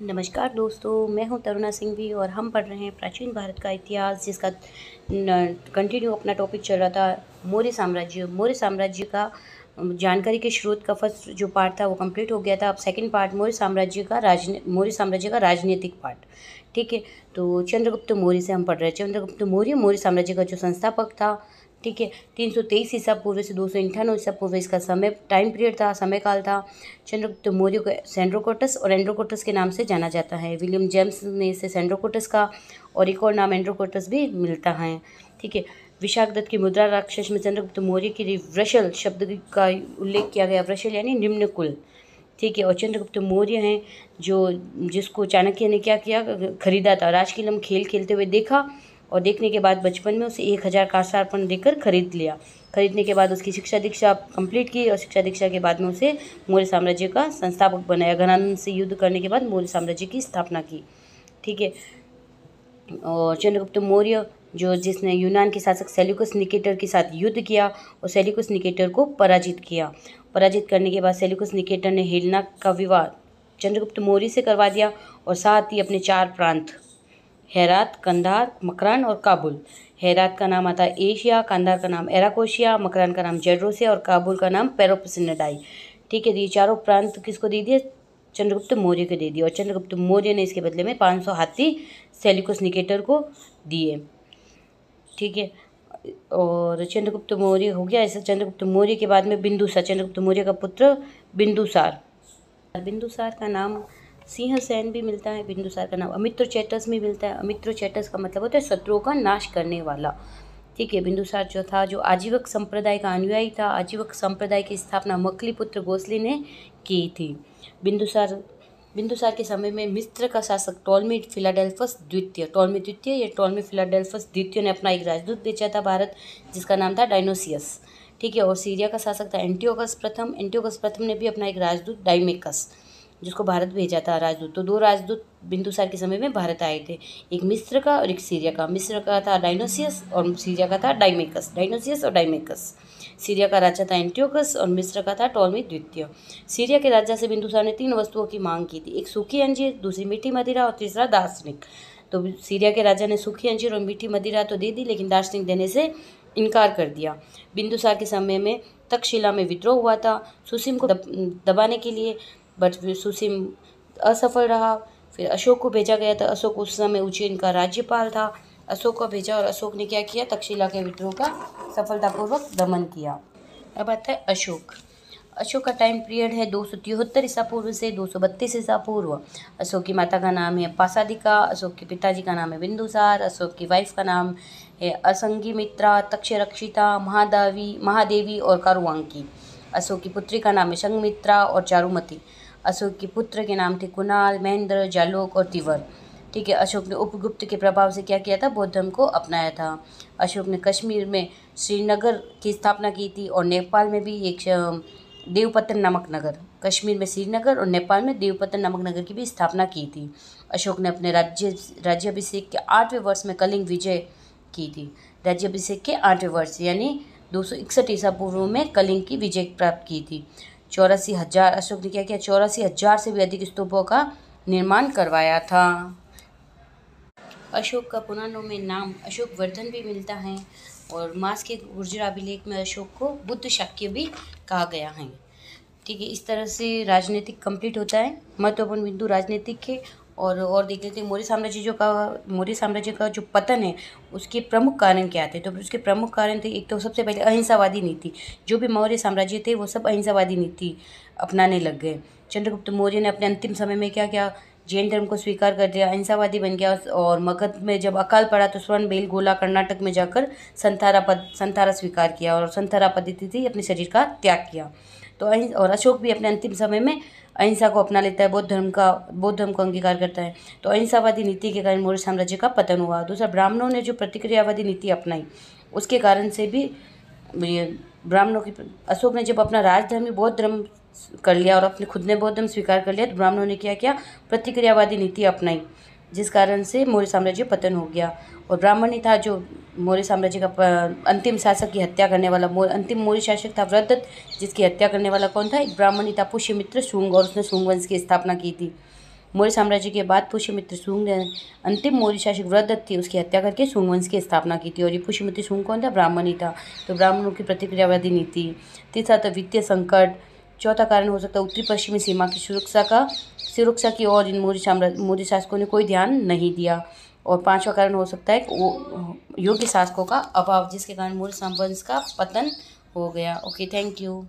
नमस्कार दोस्तों, मैं हूं तरुणा सिंघवी और हम पढ़ रहे हैं प्राचीन भारत का इतिहास, जिसका कंटिन्यू अपना टॉपिक चल रहा था मौर्य साम्राज्य। मौर्य साम्राज्य का जानकारी के स्रोत का फर्स्ट जो पार्ट था वो कंप्लीट हो गया था। अब सेकंड पार्ट मौर्य साम्राज्य का राजनीतिक पार्ट। ठीक है, तो चंद्रगुप्त मौर्य से हम पढ़ रहे हैं। चंद्रगुप्त मौर्य मौर्य साम्राज्य का जो संस्थापक था। ठीक है, 323 ईसा पूर्व से 298 ईसा पूर्व इसका टाइम पीरियड था, समय काल था। चंद्रगुप्त मौर्य को सेंड्रोकोटस और एंड्रोकोटस के नाम से जाना जाता है। विलियम जेम्स ने इसे सेंड्रोकोटस का और एक और नाम एंड्रोकोटस भी मिलता है। ठीक है, विशाखदत्त की मुद्रा राक्षस में चंद्रगुप्त मौर्य की वृषल शब्द का उल्लेख किया गया। वृषल यानी निम्न कुल। ठीक है, और चंद्रगुप्त मौर्य हैं जिसको चाणक्य ने क्या किया, खरीदा था। राजकीलम खेल खेलते हुए देखा और देखने के बाद बचपन में उसे 1000 कांस्यार्पण देकर खरीद लिया। खरीदने के बाद उसकी शिक्षा दीक्षा कंप्लीट की और शिक्षा दीक्षा के बाद में उसे मौर्य साम्राज्य का संस्थापक बनाया। घनानंद से युद्ध करने के बाद मौर्य साम्राज्य की स्थापना की। ठीक है, और चंद्रगुप्त मौर्य जिसने यूनान के शासक सेल्यूकस निकेटर के साथ युद्ध किया और सेल्यूकस निकेटर को पराजित किया। पराजित करने के बाद सेल्यूकस निकेटर ने हेलेना का विवाह चंद्रगुप्त मौर्य से करवा दिया और साथ ही अपने 4 प्रांत हेरात, कंधार, मकरान और काबुल। हेरात का नाम आता है एशिया, कंधार का नाम एराकोशिया, मकरान का नाम जेड्रोसिया और काबुल का नाम पेरोपसिनेडाई। ठीक है, ये चारों प्रांत किसको दे दिए? चंद्रगुप्त मौर्य को दे दिए। और चंद्रगुप्त मौर्य ने इसके बदले में 500 हाथी सेल्यूकस निकेटर को दिए। ठीक है, और चंद्रगुप्त मौर्य हो गया। ऐसे चंद्रगुप्त मौर्य के बाद में बिंदुसार, चंद्रगुप्त मौर्य का पुत्र बिंदुसार। बिंदुसार का नाम सिंहसेन भी मिलता है। बिंदुसार का नाम अमित्रचेटस में मिलता है। अमित्रचेटस का मतलब होता है शत्रुओं का नाश करने वाला। ठीक है, बिंदुसार जो आजीवक संप्रदाय का अनुयायी था। आजीवक संप्रदाय की स्थापना मकलीपुत्र गोसले ने की थी। बिंदुसार के समय में मिस्र का शासक टॉलमी फिलाडेल्फस द्वितीय ने अपना एक राजदूत भेजा था भारत, जिसका नाम था डायनोसियस। ठीक है, और सीरिया का शासक था एंटियोकस प्रथम ने भी अपना एक राजदूत डाइमेकस, जिसको भारत भेजा था राजदूत। तो 2 राजदूत बिंदुसार के समय में भारत आए थे, एक मिस्र का और एक सीरिया का। मिस्र का था डायनोसियस और सीरिया का था डाइमेकस। सीरिया का राजा था एंटियोकस और मिस्र का था टॉलमी द्वितीय। सीरिया के राजा से बिंदुसार ने 3 वस्तुओं की मांग की थी, एक सूखी अंजीर, दूसरी मीठी मदिरा और तीसरा दार्शनिक। तो सीरिया के राजा ने सूखी अंजीर और मीठी मदिरा तो दे दी, लेकिन दार्शनिक देने से इनकार कर दिया। बिंदुसार के समय में तक्षशिला में विद्रोह हुआ था सुसीम को दबाने के लिए, बट सुसीम असफल रहा। फिर अशोक को भेजा गया था। अशोक उस समय उज्जैन का राज्यपाल था। अशोक को भेजा और अशोक ने क्या किया, तक्षशिला के विद्रोह का सफलतापूर्वक दमन किया। अब आता है अशोक का टाइम पीरियड है 273 ईसा पूर्व से 232 ईसा पूर्व। अशोक की माता का नाम है पासादिका। अशोक के पिताजी का नाम है बिंदुसार। अशोक की वाइफ का नाम है असंगिमित्रा, तक्षरक्षिता, महादेवी और कारुवांकी। अशोक की पुत्री का नाम है संगमित्रा और चारुमती। अशोक के पुत्र के नाम थे कुणाल, महेंद्र, जालोक और तिवर। ठीक है, अशोक ने उपगुप्त के प्रभाव से क्या किया था, बौद्ध धर्म को अपनाया था। अशोक ने कश्मीर में श्रीनगर की स्थापना की थी और नेपाल में भी एक देवपतन नामक नगर, कश्मीर में श्रीनगर और नेपाल में देवपतन नामक नगर की भी स्थापना की थी। अशोक ने अपने राज्याभिषेक के 8वें वर्ष में कलिंग विजय की थी। राज्याभिषेक के 8वें वर्ष यानी 261 ईसा पूर्व में कलिंग की विजय प्राप्त की थी। 84,000 अशोक ने क्या किया, 84,000 से भी अधिक स्तूपों का निर्माण करवाया था। अशोक का पुराणों में नाम अशोक वर्धन भी मिलता है और मास के गुर्जर अभिलेख में अशोक को बुद्ध शाक्य भी कहा गया है। ठीक है, इस तरह से राजनीतिक कंप्लीट होता है। महत्वपूर्ण बिंदु राजनीतिक के और देख लेते हैं मौर्य साम्राज्य का जो पतन है उसके प्रमुख कारण क्या थे। तो उसके प्रमुख कारण थे, एक तो सबसे पहले अहिंसावादी नीति। जो भी मौर्य साम्राज्य थे वो सब अहिंसावादी नीति अपनाने लग गए। चंद्रगुप्त मौर्य ने अपने अंतिम समय में क्या किया, जैन धर्म को स्वीकार कर दिया, अहिंसावादी बन गया। और मगध में जब अकाल पड़ा तो स्वर्ण बेलगोला कर्नाटक में जाकर संथारा स्वीकार किया और संथारा पद्धति थी अपने शरीर का त्याग किया। तो और अशोक भी अपने अंतिम समय में अहिंसा को अपना लेता है, बौद्ध धर्म को अंगीकार करता है। तो अहिंसावादी नीति के कारण मौर्य साम्राज्य का पतन हुआ। दूसरा, ब्राह्मणों ने जो प्रतिक्रियावादी नीति अपनाई उसके कारण से भी अशोक ने जब अपना राजधर्म बौद्ध धर्म कर लिया और अपने खुद ने बौद्ध धर्म स्वीकार कर लिया, तो ब्राह्मणों ने क्या किया, प्रतिक्रियावादी नीति अपनाई, जिस कारण से मौर्य साम्राज्य पतन हो गया। और ब्राह्मण ही था जो मौर्य साम्राज्य का अंतिम शासक की हत्या करने वाला। अंतिम मौर्य शासक था वृद्धत, जिसकी हत्या करने वाला कौन था, एक ब्राह्मण ही था, पुष्यमित्र शुंग, और उसने शुंग वंश की स्थापना की थी। मौर्य साम्राज्य के बाद पुष्यमित्र शुंग ने अंतिम मौर्य शासक वृद्धदत्त थी उसकी हत्या करके शुंग वंश की स्थापना की थी। और ये पुष्यमित्र शुंग कौन था? ब्राह्मण ही था। तो ब्राह्मणों की प्रतिक्रियावादी नीति। तीसरा था वित्तीय संकट। चौथा कारण हो सकता है उत्तरी पश्चिमी सीमा की सुरक्षा की ओर इन मौर्य शासकों ने कोई ध्यान नहीं दिया। और पांचवा कारण हो सकता है वो योग्य शासकों का अभाव, जिसके कारण मौर्य साम्राज्य का पतन हो गया। Okay, thank you.